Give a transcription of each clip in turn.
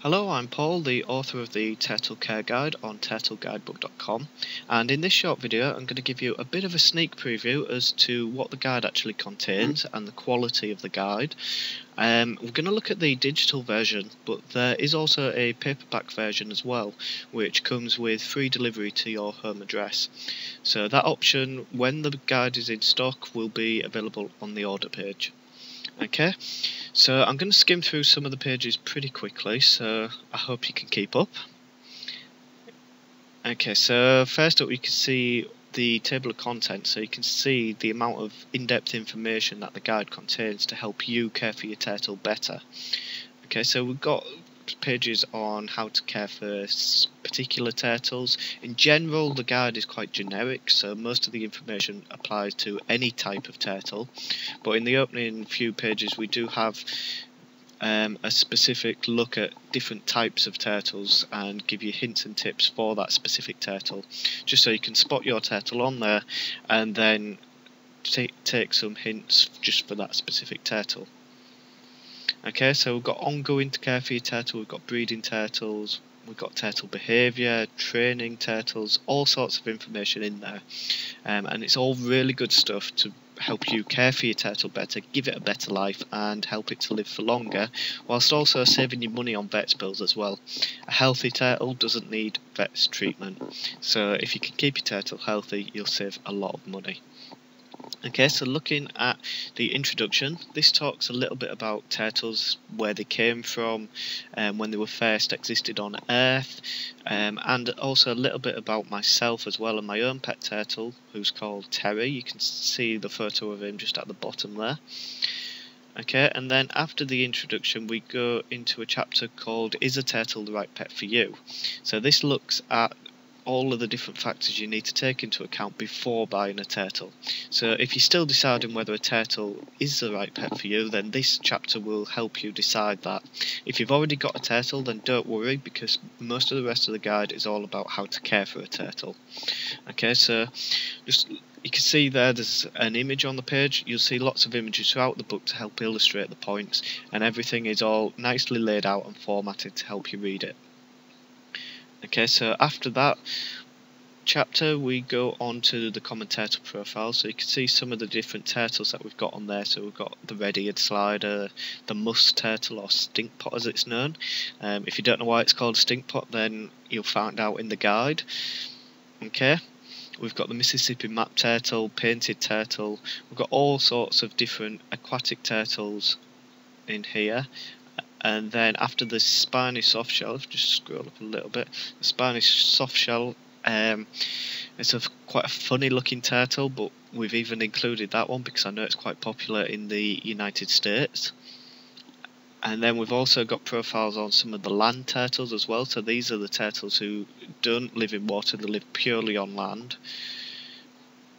Hello, I'm Paul, the author of the Turtle Care Guide on turtleguidebook.com, and in this short video I'm going to give you a bit of a sneak preview as to what the guide actually contains and the quality of the guide. We're going to look at the digital version, but there is also a paperback version as well, which comes with free delivery to your home address. So that option, when the guide is in stock, will be available on the order page. Okay, so I'm going to skim through some of the pages pretty quickly, so I hope you can keep up. Okay, so first up you can see the table of contents, so you can see the amount of in-depth information that the guide contains to help you care for your turtle better. Okay, so we've got pages on how to care for particular turtles. In general, the guide is quite generic, so most of the information applies to any type of turtle, but in the opening few pages we do have a specific look at different types of turtles and give you hints and tips for that specific turtle, just so you can spot your turtle on there and then take some hints just for that specific turtle. Okay, so we've got ongoing care for your turtle, we've got breeding turtles, we've got turtle behaviour, training turtles, all sorts of information in there, and it's all really good stuff to help you care for your turtle better, give it a better life and help it to live for longer, whilst also saving you money on vet's bills as well. A healthy turtle doesn't need vet's treatment, so if you can keep your turtle healthy you'll save a lot of money. Okay, so looking at the introduction, this talks a little bit about turtles, where they came from, when they were first existed on Earth, and also a little bit about myself as well and my own pet turtle, who's called Terry. You can see the photo of him just at the bottom there. Okay, and then after the introduction we go into a chapter called Is a Turtle the Right Pet for You? So this looks at all of the different factors you need to take into account before buying a turtle. So if you're still deciding whether a turtle is the right pet for you, then this chapter will help you decide that. If you've already got a turtle, then don't worry, because most of the rest of the guide is all about how to care for a turtle. Okay, so you can see there's an image on the page. You'll see lots of images throughout the book to help illustrate the points, and everything is all nicely laid out and formatted to help you read it. Okay, so after that chapter we go on to the common turtle profile, so you can see some of the different turtles that we've got on there. So we've got the red-eared slider, the musk turtle, or stinkpot as it's known. If you don't know why it's called stinkpot, then you'll find out in the guide. Okay, we've got the Mississippi map turtle, painted turtle, we've got all sorts of different aquatic turtles in here. And then after the spiny softshell, just scroll up a little bit, the spiny softshell, it's quite a funny looking turtle, but we've even included that one because I know it's quite popular in the United States. And then we've also got profiles on some of the land turtles as well, so these are the turtles who don't live in water, they live purely on land.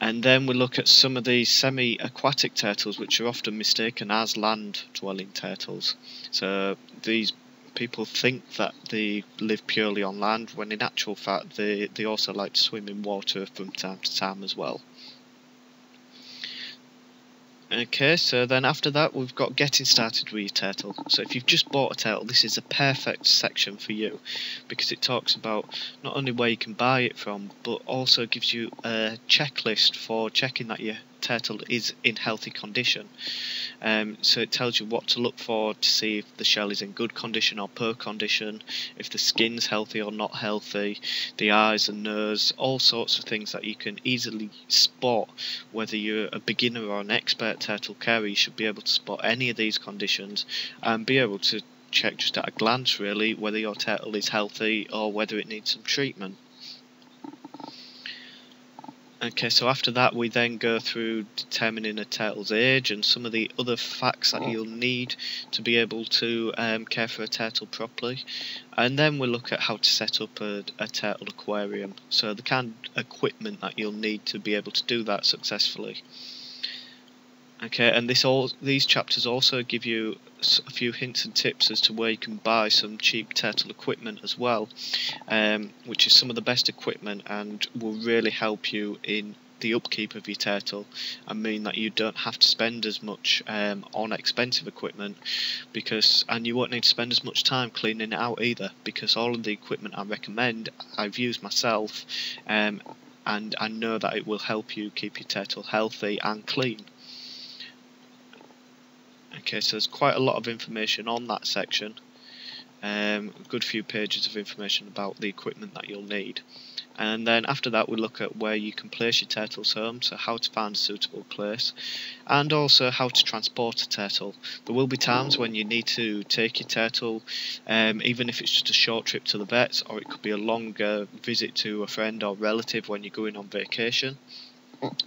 And then we look at some of the semi-aquatic turtles, which are often mistaken as land-dwelling turtles. So these people think that they live purely on land, when in actual fact they also like to swim in water from time to time as well. Okay, so then after that we've got getting started with your turtle. So if you've just bought a turtle, this is a perfect section for you, because it talks about not only where you can buy it from, but also gives you a checklist for checking that your turtle is in healthy condition. So it tells you what to look for to see if the shell is in good condition or poor condition, if the skin's healthy or not healthy, the eyes and nose, all sorts of things that you can easily spot. Whether you're a beginner or an expert turtle carer, you should be able to spot any of these conditions and be able to check just at a glance really whether your turtle is healthy or whether it needs some treatment. Okay, so after that we then go through determining a turtle's age and some of the other facts that you'll need to be able to care for a turtle properly. And then we'll look at how to set up a turtle aquarium, so the kind of equipment that you'll need to be able to do that successfully. Okay, and these chapters also give you a few hints and tips as to where you can buy some cheap turtle equipment as well, which is some of the best equipment and will really help you in the upkeep of your turtle and mean that you don't have to spend as much on expensive equipment, and you won't need to spend as much time cleaning it out either, because all of the equipment I recommend I've used myself, and I know that it will help you keep your turtle healthy and clean. Okay, so there's quite a lot of information on that section. A good few pages of information about the equipment that you'll need. And then after that we look at where you can place your turtle's home, so how to find a suitable place, and also how to transport a turtle. There will be times when you need to take your turtle, even if it's just a short trip to the vets, or it could be a longer visit to a friend or relative when you're going on vacation.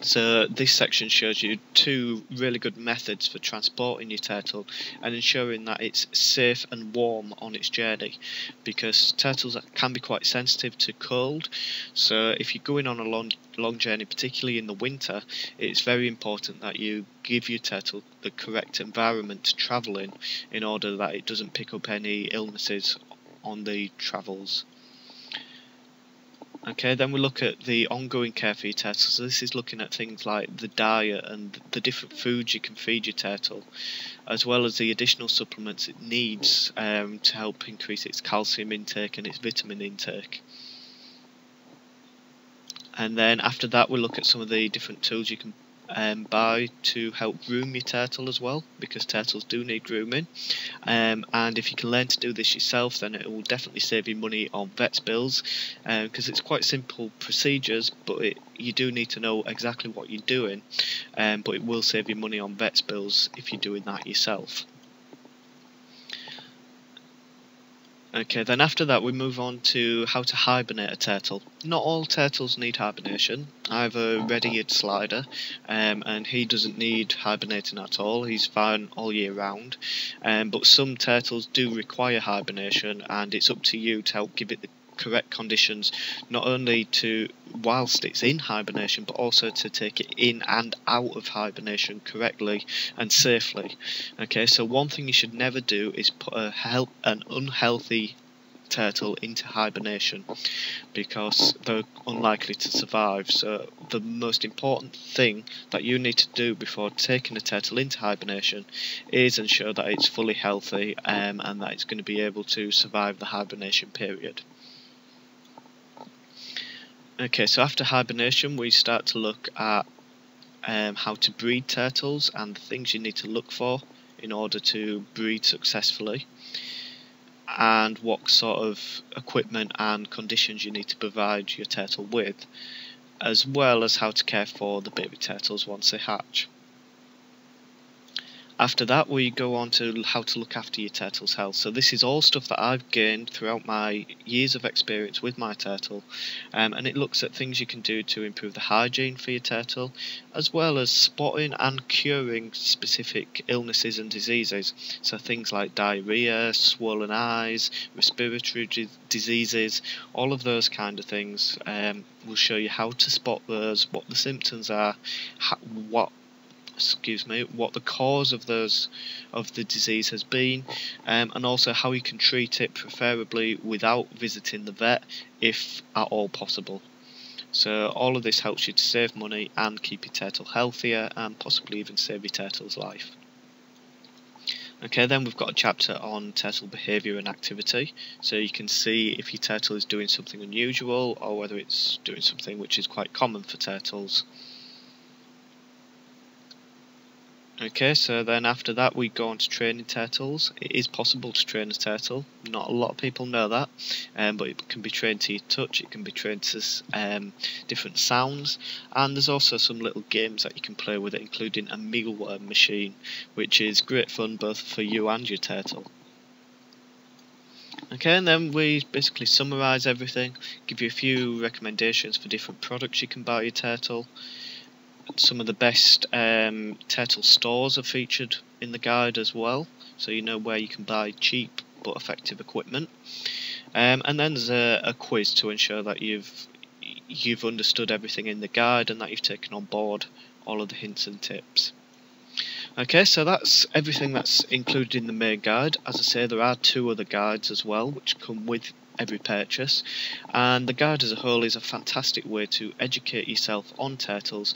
So this section shows you two really good methods for transporting your turtle and ensuring that it's safe and warm on its journey, because turtles can be quite sensitive to cold. So if you're going on a long journey, particularly in the winter, it's very important that you give your turtle the correct environment to travel in order that it doesn't pick up any illnesses on the travels. Okay, then we look at the ongoing care for your turtle. So this is looking at things like the diet and the different foods you can feed your turtle, as well as the additional supplements it needs to help increase its calcium intake and its vitamin intake. And then after that we look at some of the different tools you can buy to help groom your turtle as well, because turtles do need grooming, and if you can learn to do this yourself, then it will definitely save you money on vet's bills, because it's quite simple procedures, but you do need to know exactly what you're doing, but it will save you money on vet's bills if you're doing that yourself. Okay, then after that we move on to how to hibernate a turtle. Not all turtles need hibernation. I have a red-eared slider, and he doesn't need hibernating at all. He's fine all year round. But some turtles do require hibernation, and it's up to you to help give it the correct conditions, not only to whilst it's in hibernation, but also to take it in and out of hibernation correctly and safely. Okay, so one thing you should never do is put an unhealthy turtle into hibernation, because they're unlikely to survive. So the most important thing that you need to do before taking a turtle into hibernation is ensure that it's fully healthy, and that it's going to be able to survive the hibernation period. Okay, so after hibernation we start to look at how to breed turtles and the things you need to look for in order to breed successfully, and what sort of equipment and conditions you need to provide your turtle with, as well as how to care for the baby turtles once they hatch. After that we go on to how to look after your turtle's health. So this is all stuff that I've gained throughout my years of experience with my turtle, and it looks at things you can do to improve the hygiene for your turtle, as well as spotting and curing specific illnesses and diseases. So things like diarrhea, swollen eyes, respiratory diseases, all of those kind of things. We'll show you how to spot those, what the symptoms are, what the cause of the disease has been, and also how you can treat it, preferably without visiting the vet if at all possible. So all of this helps you to save money and keep your turtle healthier, and possibly even save your turtle's life. Okay, then we've got a chapter on turtle behaviour and activity, so you can see if your turtle is doing something unusual or whether it's doing something which is quite common for turtles. Okay, so then after that we go on to training turtles. It is possible to train a turtle. Not a lot of people know that, but it can be trained to your touch, it can be trained to different sounds, and there's also some little games that you can play with it, including a mealworm machine, which is great fun both for you and your turtle. Okay, and then we basically summarise everything, give you a few recommendations for different products you can buy your turtle. Some of the best turtle stores are featured in the guide as well, so you know where you can buy cheap but effective equipment. And then there's a quiz to ensure that you've understood everything in the guide and that you've taken on board all of the hints and tips. Okay, so that's everything that's included in the main guide. As I say, there are two other guides as well which come with every purchase, and the guide as a whole is a fantastic way to educate yourself on turtles